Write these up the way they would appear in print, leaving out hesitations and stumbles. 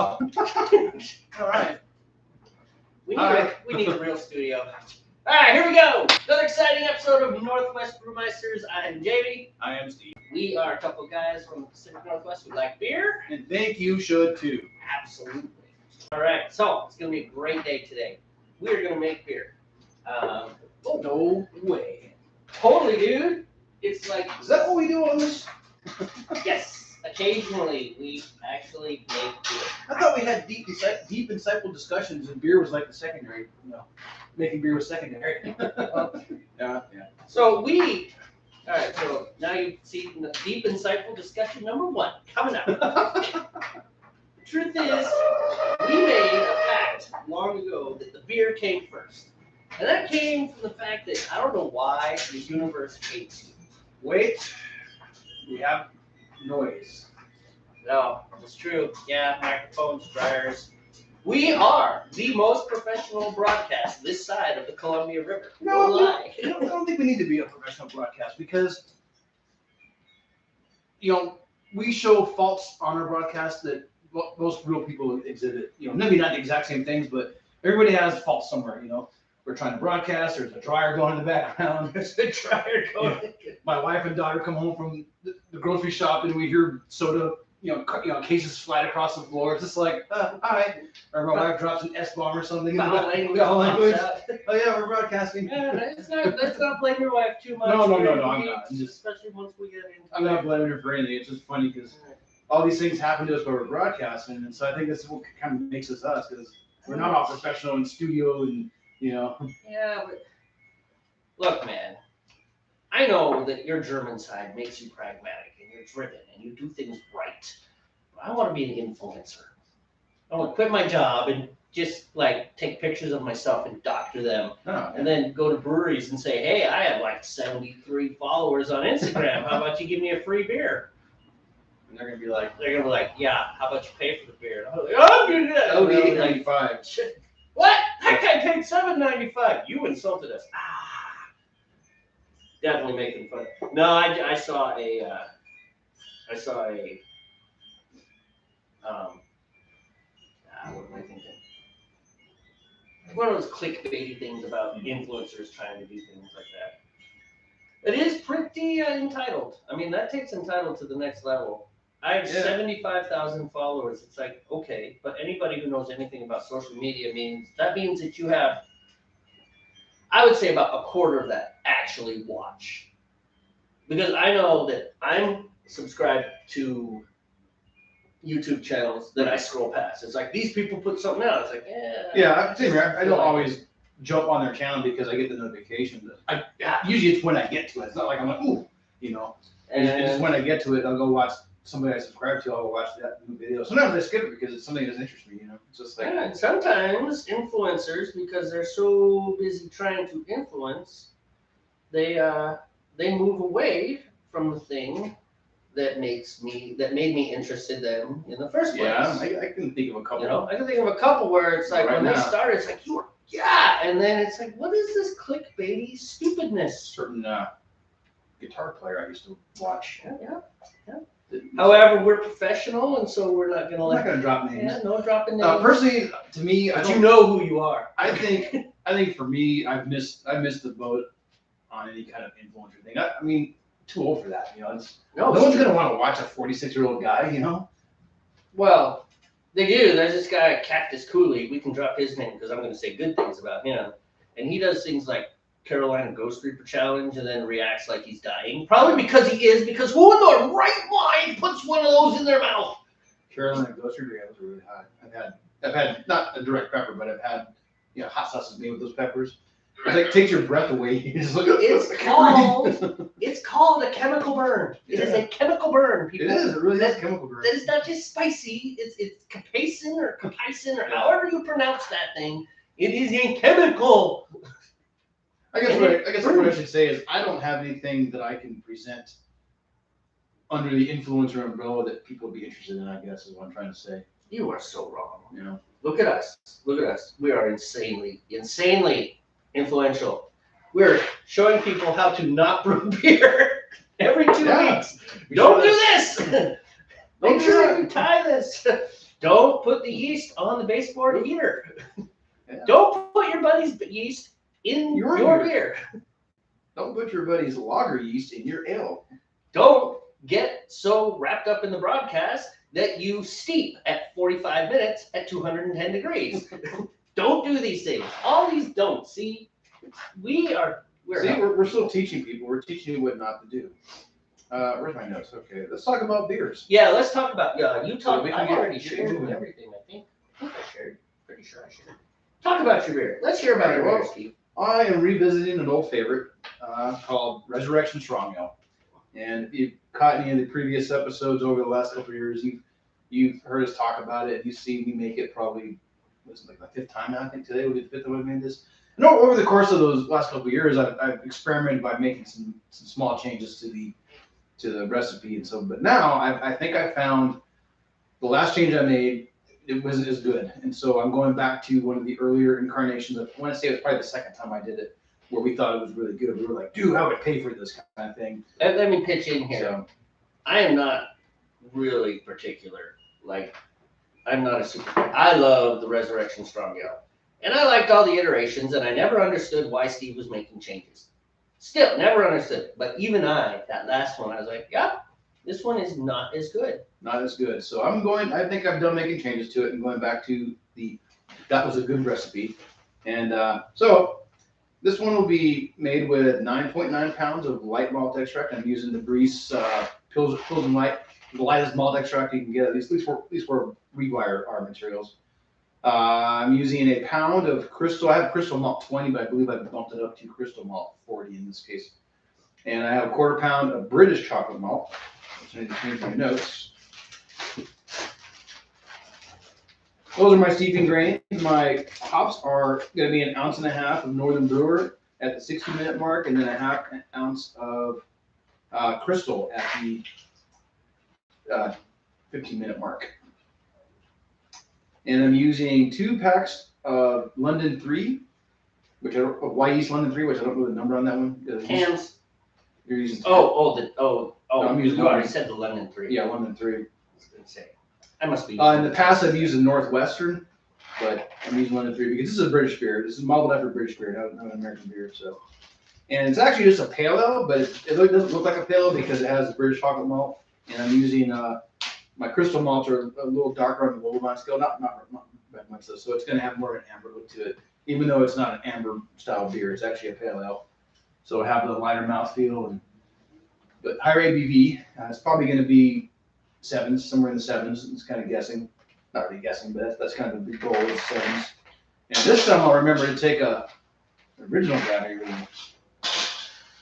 Oh. All right. We need a real studio. All right, here we go. Another exciting episode of Northwest Brewmeisters. I am Jamey. I am Steve. We are a couple of guys from the Pacific Northwest. We like beer. And think you should too. Absolutely. All right, so it's going to be a great day today. We are going to make beer. No way. Totally, dude. It's like... Is that what we do on this? Yes. Occasionally, we actually make beer. I thought we had deep, insightful discussions, and beer was like the secondary. No, making beer was secondary. Yeah. So all right. So now you see the deep, insightful discussion number 1 coming up. The truth is, we made a pact long ago that the beer came first, and that came from the fact that I don't know why the universe hates you. Wait, we have noise. No, it's true. Yeah, microphones, dryers. We are the most professional broadcast this side of the Columbia River. No lie. I don't think we need to be a professional broadcast because, we show faults on our broadcast that most real people exhibit. Maybe not the exact same things, but everybody has faults somewhere. We're trying to broadcast. There's a dryer going in the background. There's a dryer going. My wife and daughter come home from the grocery shop and we hear soda, cases slide across the floor. It's just like, all right. Or my wife drops an S-bomb or something. Foul language. Oh yeah, we're broadcasting. Yeah, let's not blame your wife too much. No, I'm not. Especially once we get into. I'm not blaming her for anything. It's just funny because all these things happen to us while we're broadcasting, and so I think this is what kind of makes us us because we're not all professional in studio and. Yeah, but look, man, I know that your German side makes you pragmatic and you're driven and you do things right. But I want to be an influencer. I want to quit my job and just take pictures of myself and doctor them, and then go to breweries and say, hey, I have 73 followers on Instagram. How about you give me a free beer? And they're gonna be like, yeah. How about you pay for the beer? And I'm like, oh, I'm gonna do that. That'll be $8.95. Shit. What? That guy paid $7.95. You insulted us. Definitely making fun. No, I saw a what am I thinking? One of those clickbaity things about influencers trying to do things like that. It is pretty entitled. I mean, that takes entitled to the next level. I have 75,000 followers. It's like, okay, but anybody who knows anything about social media means that you have, I would say about a quarter of that actually watch. Because I know that I'm subscribed to YouTube channels that I scroll past. It's like, these people put something out. It's like, yeah. I don't always jump on their channel because I get the notification. Usually it's when I get to it. It's not like I'm like, ooh, And it's just when I get to it, I'll go watch somebody I subscribe to, I'll go watch that new video. Sometimes I skip it because it's something that doesn't interest me, It's just like... Yeah, and sometimes influencers, because they're so busy trying to influence, they move away from the thing that made me interested in the first place. Yeah, I can think of a couple. I can think of a couple where it's like, when they started, it's like, and then it's like, what is this clickbaity stupidness? Certain guitar player I used to watch. Yeah. However, we're professional, and so we're not going to I'm not going to drop names. Yeah, no dropping names. Personally, to me, but you know who you are. I think for me, I've missed the boat on any kind of influencer thing. I mean, too old for that. No one's going to want to watch a 46-year-old guy. Well, they do. There's this guy, Cactus Cooley. We can drop his name because I'm going to say good things about him. And he does things like Carolina Ghost Reaper Challenge and then reacts like he's dying. Probably because he is, because who in their right mind puts one of those in their mouth? Carolina Ghost Reaper, those are really hot. I've had not a direct pepper, but I've had hot sauces made with those peppers. It like takes your breath away. It's called a chemical burn. It is a chemical burn, people. It is. It really is a chemical burn. That is not just spicy. It's capsaicin or however you pronounce that thing. It is a chemical. I guess what I should say is I don't have anything that I can present under the influencer umbrella that people would be interested in, I guess is what I'm trying to say. You are so wrong. Look at us. We are insanely influential. We're showing people how to not brew beer every 2 weeks. Don't do this. Make sure you tie this. Don't put the yeast on the baseboard heater. Yeah. Don't put your buddy's yeast in your beer. Don't put your buddy's lager yeast in your ale. Don't get so wrapped up in the broadcast that you steep at 45 minutes at 210 degrees. Don't do these things. All these don't. See, we're still teaching people. We're teaching you what not to do. Where's my notes? Okay, let's talk about beers. Yeah, let's talk about you talk. So I've already shared everything. I think I shared. Pretty sure I shared. Talk about your beer. Let's hear about your beer, Steve. I am revisiting an old favorite called Resurrection Strong Ale. And if you've caught any of the previous episodes over the last couple of years, you've heard us talk about it, and you've seen me make it probably, was it like my 5th time now? I think today will be the 5th time I've made this. And over the course of those last couple of years, I've experimented by making some small changes to the recipe, and so. But now I think I found the last change I made is good, and so I'm going back to one of the earlier incarnations. I want to say it was probably the 2nd time I did it, where we thought it was really good. We were like, dude, I would pay for this kind of thing. Let me pitch in here. So, I am not really particular. Like, I'm not a super. I love the Resurrection Strong Ale. And I liked all the iterations, and I never understood why Steve was making changes. Still, never understood. But even that last one, I was like, yeah, this one is not as good. Not as good. So I think I'm done making changes to it and going back to that was a good recipe. And so this one will be made with 9.9 pounds of light malt extract. I'm using the Breeze Pilsen Light, the lightest malt extract you can get. At least where we buy our materials. I'm using a pound of Crystal. I have Crystal Malt 20, but I believe I've bumped it up to Crystal Malt 40 in this case. And I have a 1/4 pound of British chocolate malt. I need to change my notes. Those are my steeping grains. My hops are going to be 1.5 ounces of Northern Brewer at the 60-minute mark, and then 1/2 ounce of Crystal at the 15-minute mark. And I'm using 2 packs of London 3, White Yeast London 3, which I don't know the number on that one. Cans. You're using. No, I'm using you already said the London 3. Yeah, London 3. I was going to say. I must be. In the past, I've used a Northwestern, but I'm using London 3 because this is a British beer. This is modeled after British beer, not an American beer. So, and it's actually just a pale ale, but it doesn't look like a pale ale because it has the British chocolate malt. And I'm using my Crystal malts are a little darker on the Wollobine scale, not that much so it's going to have more of an amber look to it, even though it's not an amber style beer. It's actually a pale ale, so I have the lighter mouthfeel, but higher ABV. It's probably going to be 7s, somewhere in the 7s. It's kind of guessing, not really guessing, but that's kind of the big goal is 7s. And this time I'll remember to take an original gravity reading.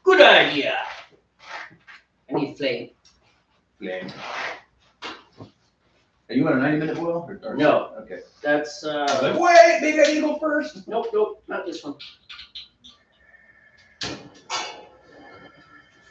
Good idea. I need flame. Are you on a 90-minute boil? Or no. Okay. That's. Wait, maybe I need to go first. Nope, not this one.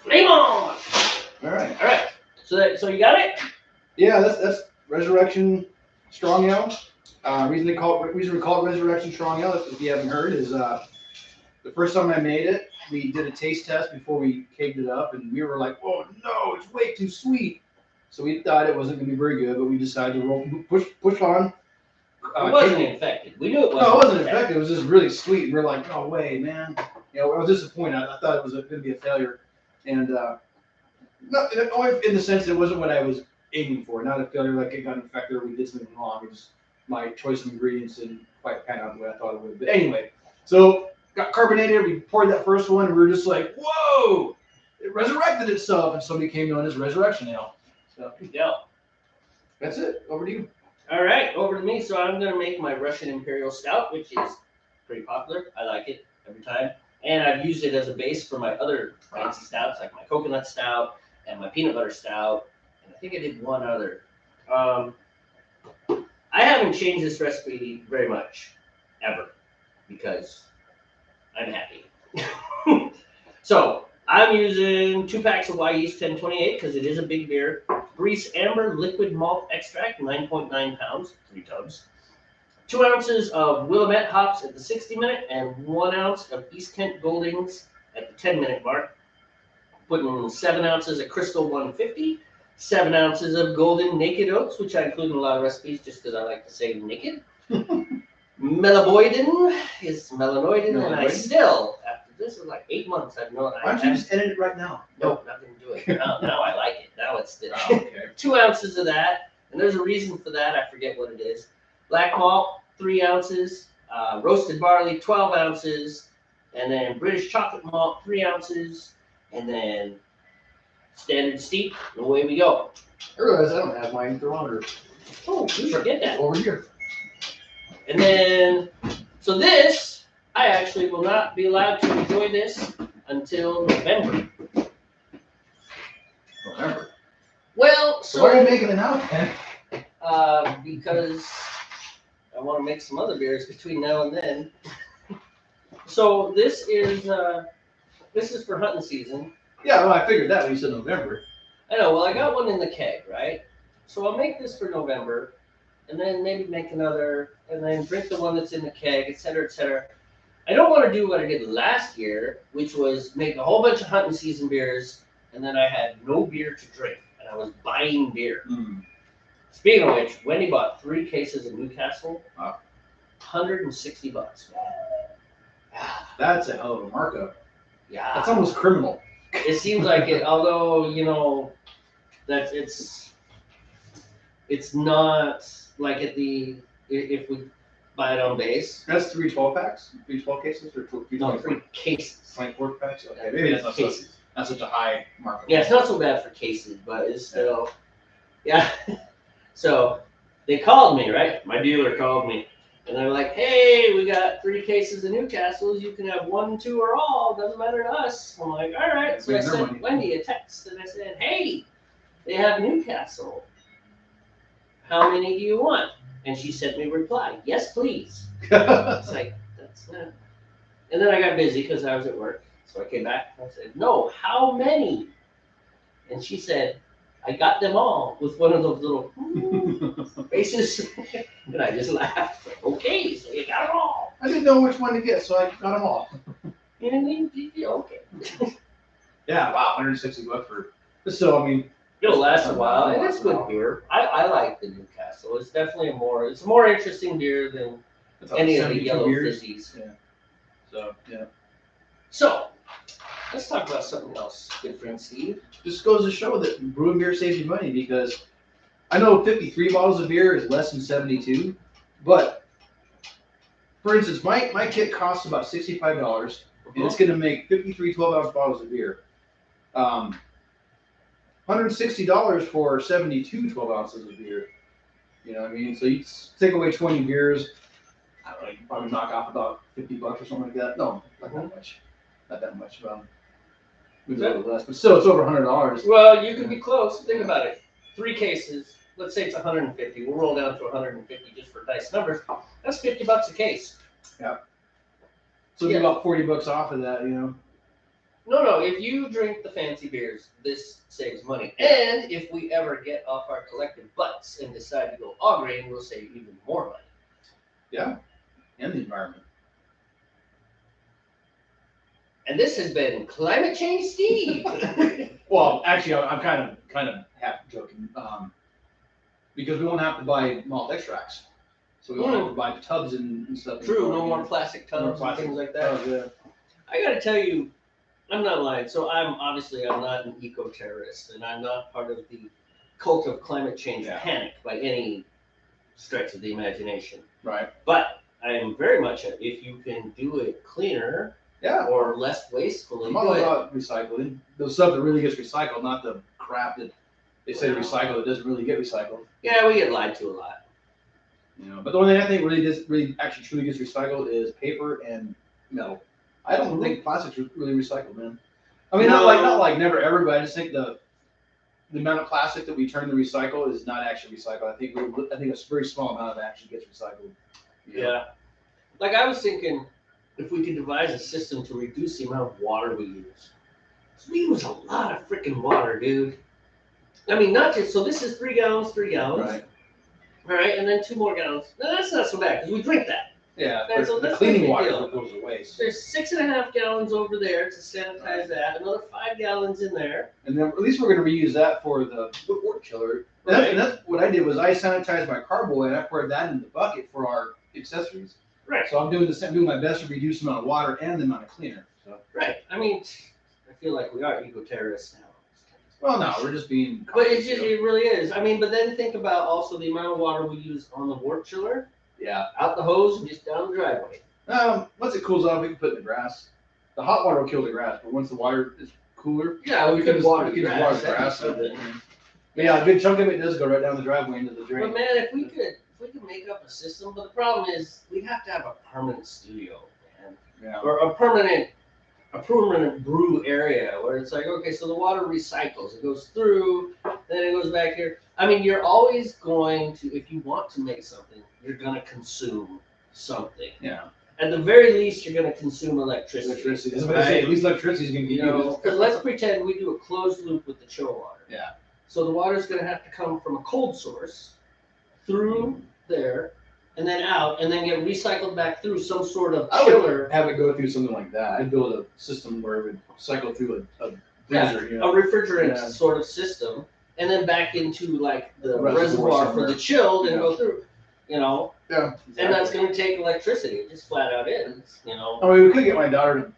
Flame on! All right. So you got it? Yeah, that's Resurrection Strong Ale. Reason we call it Resurrection Strong Ale, if you haven't heard, is the first time I made it, we did a taste test before we caved it up, and we were like, "Oh no, it's way too sweet." So we thought it wasn't going to be very good, but we decided to push on. It wasn't infected. We knew it wasn't. No, it wasn't infected. It was just really sweet. We're like, "No way, man!" I was disappointed. I thought it was going to be a failure, and not in the sense that it wasn't what I was aiming for. Not a failure like it got infected or we did something wrong. It was my choice of ingredients didn't quite pan out the way I thought it would. But anyway, so got carbonated. We poured that first one, and we were just like, "Whoa!" It resurrected itself, and somebody came known as Resurrection Ale. So yeah, that's it. Over to you. All right, over to me. So I'm gonna make my Russian Imperial Stout, which is pretty popular. I like it every time, and I've used it as a base for my other fancy stouts, like my coconut stout and my peanut butter stout, and I think I did one other. I haven't changed this recipe very much, ever, because I'm happy. So I'm using 2 packs of White Yeast 1028 because it is a big beer. Grease Amber Liquid Malt Extract, 9.9 pounds, 3 tubs. 2 ounces of Willamette hops at the 60-minute and 1 ounce of East Kent Goldings at the 10-minute mark. Putting 7 ounces of Crystal 150 7 ounces of golden naked oats, which I include in a lot of recipes just because I like to say naked. Melanoidin is melanoidin, and I still, after this is like 8 months, I've known. Why don't you just edit it right now? Nope, not gonna do it. Now I like it. Now it's still. Oh, okay. 2 ounces of that, and there's a reason for that. I forget what it is. Black malt, 3 ounces. Roasted barley, 12 ounces, and then British chocolate malt, 3 ounces, and then standard steep, and away we go. I realize I don't have mine thermometer. Oh, you should get that. Over here. And then, so this, I actually will not be allowed to enjoy this until November. November? Well, so. Why are you making it now, Ken? Because I want to make some other beers between now and then. So this is for hunting season. Yeah, well, I figured that when you said November. I know. Well, I got one in the keg, right? So I'll make this for November, and then maybe make another, and then drink the one that's in the keg, et cetera, et cetera. I don't want to do what I did last year, which was make a whole bunch of hunting season beers, and then I had no beer to drink, and I was buying beer. Speaking of which, Wendy bought 3 cases of Newcastle, $160. That's a hell of a markup. Yeah. That's almost criminal. It seems like it, although, that it's not like if we buy it on base. That's 3 12-packs? 3 12 cases? Or 3 No, 3 cases. 24 packs? Okay, maybe that's not such a high markup. Yeah, it's not so bad for cases, but it's still, yeah. So they called me, right? My dealer called me. And they're like, hey, we got 3 cases of Newcastles. You can have 1, 2, or all. Doesn't matter to us. I'm like, all right. So I sent Wendy a text and I said, hey, they have Newcastle. How many do you want? And she sent me a reply, yes, please. It's like, that's not. And then I got busy because I was at work. So I came back and I said, no, how many? And she said, I got them all with one of those little faces. And I just laughed. Okay, so you got them all. I didn't know which one to get, so I got them all. Okay. Yeah, wow, $160 for. So, I mean. It'll last a while, and it's good beer. I like the Newcastle. It's definitely a more interesting beer than any of the yellow fizzies. Yeah. So, yeah. So, let's talk about something else, good friend Steve. Just goes to show that brewing beer saves you money, because I know 53 bottles of beer is less than 72, but for instance, my kit costs about $65, and it's going to make 53 12-ounce bottles of beer. $160 for 72 12 ounces of beer. You know what I mean? So you take away 20 beers, I don't know, you can probably knock off about $50 or something like that. No, not that much. Not that much. Maybe a little less, but still, it's over $100. Well, you can be close. Think about it. 3 cases. Let's say it's 150. We'll roll down to 150 just for nice numbers. That's $50 a case. Yeah. So it's about $40 off of that, you know. No. If you drink the fancy beers, this saves money. And if we ever get off our collective butts and decide to go all grain, we'll save even more money. Yeah. And the environment. And this has been Climate Change Steve. Well, actually, I'm kind of half joking, because we won't have to buy malt extracts, so we won't have to buy tubs and stuff. True, no more plastic tubs and things like that. Yeah. I got to tell you, I'm not lying. So I'm not an eco-terrorist, and I'm not part of the cult of climate change panic by any stretch of the imagination. Right. But I am very much if you can do it cleaner. Yeah. Or less wastefully. I'm all about recycling. The stuff that really gets recycled, not the crap that they say recycle that doesn't really get recycled. Yeah, we get lied to a lot. You know, but the only thing I think really actually truly gets recycled is paper and metal. I don't think plastics really recycled, man. I mean, not like never ever, but I just think the amount of plastic that we turn to recycle is not actually recycled. I think a very small amount of it actually gets recycled. Yeah. Like I was thinking, if we could devise a system to reduce the amount of water we use. So we use a lot of freaking water, dude. I mean, not just, so this is 3 gallons. Right. All right, and then 2 more gallons. No, that's not so bad, because we drink that. Yeah, And so the that's cleaning no big water deal. goes to waste. There's 6.5 gallons over there to sanitize that, another 5 gallons in there. And then at least we're gonna reuse that for the wood chiller. Right. And that's what I did was I sanitized my carboy and I poured that in the bucket for our accessories. Right. So I'm doing the same, doing my best to reduce the amount of water and the amount of cleaner. So. Right. I mean, I feel like we are eco-terrorists now. Well, no, we're just being. But it's just, it really is. I mean, but then think about also the amount of water we use on the wort chiller. Yeah. Out the hose and just down the driveway. Once it cools off, we can put it in the grass. The hot water will kill the grass, but once the water is cooler, yeah, we can water the grass. grass. Yeah, a good chunk of it does go right down the driveway into the drain. But man, if we could make up a system, but the problem is we have to have a permanent studio, man. Yeah. Or a permanent brew area where it's like, okay, so the water recycles, it goes through, then it goes back here. I mean, you're always going to, if you want to make something, you're gonna consume something. Yeah. At the very least, you're gonna consume electricity. That's what I say. At least electricity is gonna be used. Because let's pretend we do a closed loop with the chill water. Yeah. So the water's gonna have to come from a cold source through there, and then out, and then get recycled back through some sort of chiller. Have it go through something like that. I'd build a system where it would cycle through a freezer, a refrigerant sort of system, and then back into like the reservoir for the chilled and go through, Yeah. Exactly. And that's going to take electricity. It just flat out is, I mean, we could get my daughter to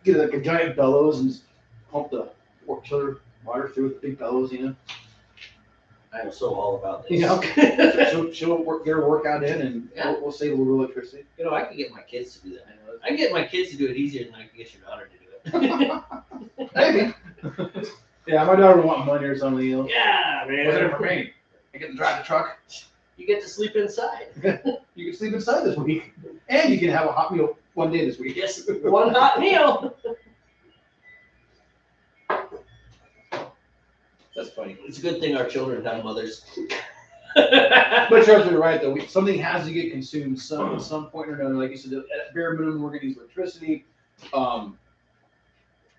get like a giant bellows and just pump the wort chiller water through with the big bellows, I am so all about this. She'll get her workout in, and we'll save a little electricity. I could get my kids to do that. I can get my kids to do it easier than I can get your daughter to do it. Maybe. Yeah, my daughter would want money or something. Yeah, man. What's in it for me? I get to drive the truck. You get to sleep inside. You can sleep inside this week, and you can have a hot meal one day this week. Yes, one hot meal. That's funny. It's a good thing our children have mothers. But you're absolutely right, though. Something has to get consumed at some point or another. Like you said, at bare minimum, we're going to use electricity.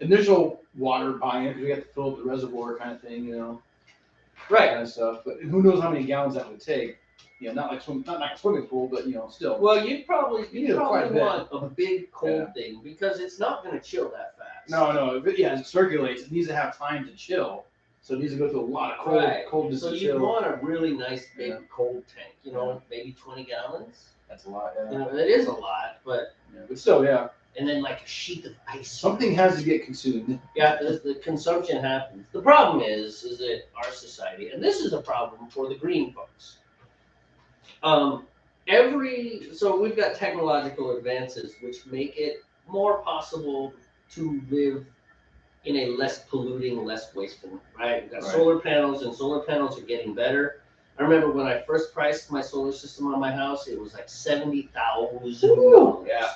Initial water buying, because we have to fill up the reservoir kind of thing, Right. Kind of stuff. But who knows how many gallons that would take? Not like a swimming pool, but still. Well, you probably want a big cold Yeah. thing because it's not going to chill that fast. No. As it circulates, it needs to have time to chill. So it needs to go through a lot of coldness so to you chill. want a really nice big cold tank, maybe 20 gallons. That's a lot, yeah. That is a lot, but still, yeah. And then like a sheet of ice. Something has to get consumed. Yeah, the consumption happens. The problem is that our society, and this is a problem for the green folks. So we've got technological advances which make it more possible to live in a less polluting, less wasteful, right? We've got solar panels, and solar panels are getting better. I remember when I first priced my solar system on my house, it was like $70,000. Yeah.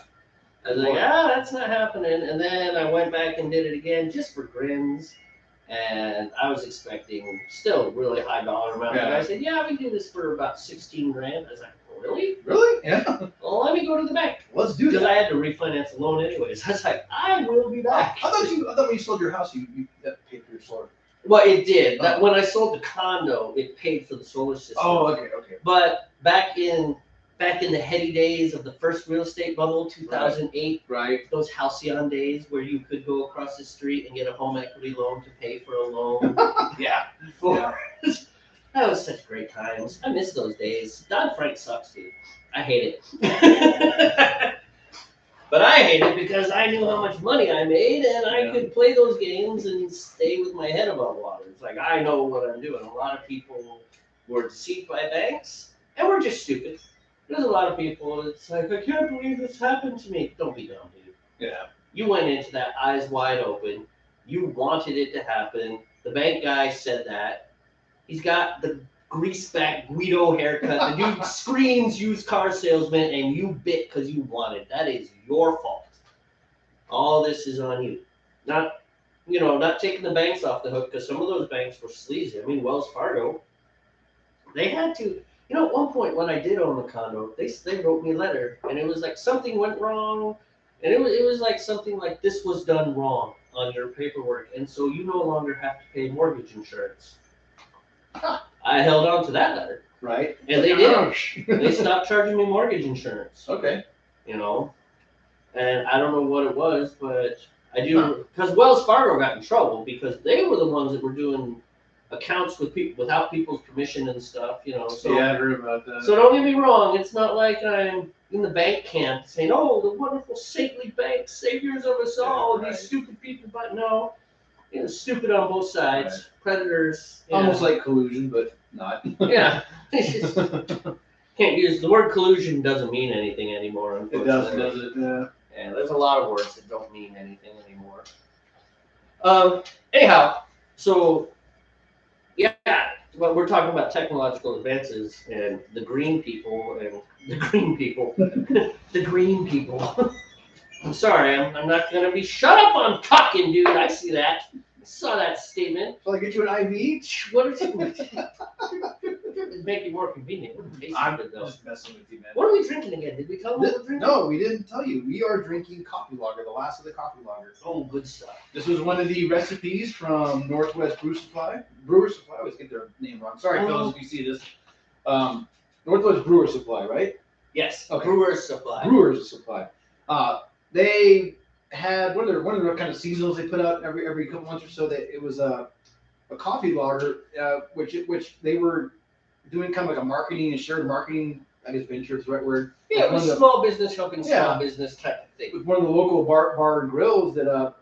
I was like, that's not happening. And then I went back and did it again just for grins. And I was expecting still really high dollar amount. Yeah. And I said, we do this for about 16 grand. I was like, really? Really? Yeah. Well, let me go to the bank. Let's do that. Because I had to refinance the loan anyways. I was like, I will be back. I thought when you sold your house, you paid for your solar. Well, it did. When I sold the condo, it paid for the solar system. Oh, okay. But back in the heady days of the first real estate bubble, 2008, right? Those halcyon days where you could go across the street and get a home equity loan to pay for a loan. That was such great times. I miss those days. Dodd-Frank sucks, dude. I hate it. But I hate it because I knew how much money I made, and I could play those games and stay with my head above water. It's like, I know what I'm doing. A lot of people were deceived by banks, and we're just stupid. There's a lot of people, it's like, I can't believe this happened to me. Don't be dumb, dude. Yeah. You went into that eyes wide open. You wanted it to happen. The bank guy said that. He's got the greaseback Guido haircut. The dude screams used car salesman, and you bit because you wanted. That is your fault. All this is on you. Not taking the banks off the hook, because some of those banks were sleazy. I mean, Wells Fargo, they had to. At one point when I did own the condo, they wrote me a letter, and it was like something went wrong, and it was like something like this was done wrong on your paperwork, and so you no longer have to pay mortgage insurance. I held on to that letter. Right. And they did. They stopped charging me mortgage insurance. Okay. you know. And I don't know what it was, but I do, because Wells Fargo got in trouble because they were the ones that were doing accounts with people without people's permission and stuff, you know. So Yeah, I heard about that. So don't get me wrong, it's not like I'm in the bank camp saying, "Oh, the wonderful saintly bank saviors of us all," right. these stupid people. But no, you know, stupid on both sides, Right. predators. Almost like collusion, but not. Yeah. Can't use the word collusion doesn't mean anything anymore. It doesn't, does it? Yeah. Yeah, there's a lot of words that don't mean anything anymore. Anyhow, so yeah, but we're talking about technological advances and the green people and the green people, the green people. I'm sorry, I'm not gonna be shut up on talking, dude. I see that. I saw that statement. Shall I get you an IV? What is it? It'd make it more convenient. I'm good, though. just messing with you, man. What are we drinking again? Did we tell them what we're drinking? No, we didn't tell you. We are drinking coffee lager, the last of the coffee lagers. Oh, good stuff. This was one of the recipes from Northwest Brew Supply. Brewer Supply, I always get their name wrong. Sorry, fellas, if you see this. Northwest Brewer Supply, right? Yes. Okay. Brewer's Supply. Brewer's Supply. They had one of their kind of seasonals they put out every couple months or so. That it was a coffee lager, which they were doing kind of like a marketing and shared marketing, I guess venture is the right word. Yeah, it was small business helping small business type of thing. With one of the local bar and grills that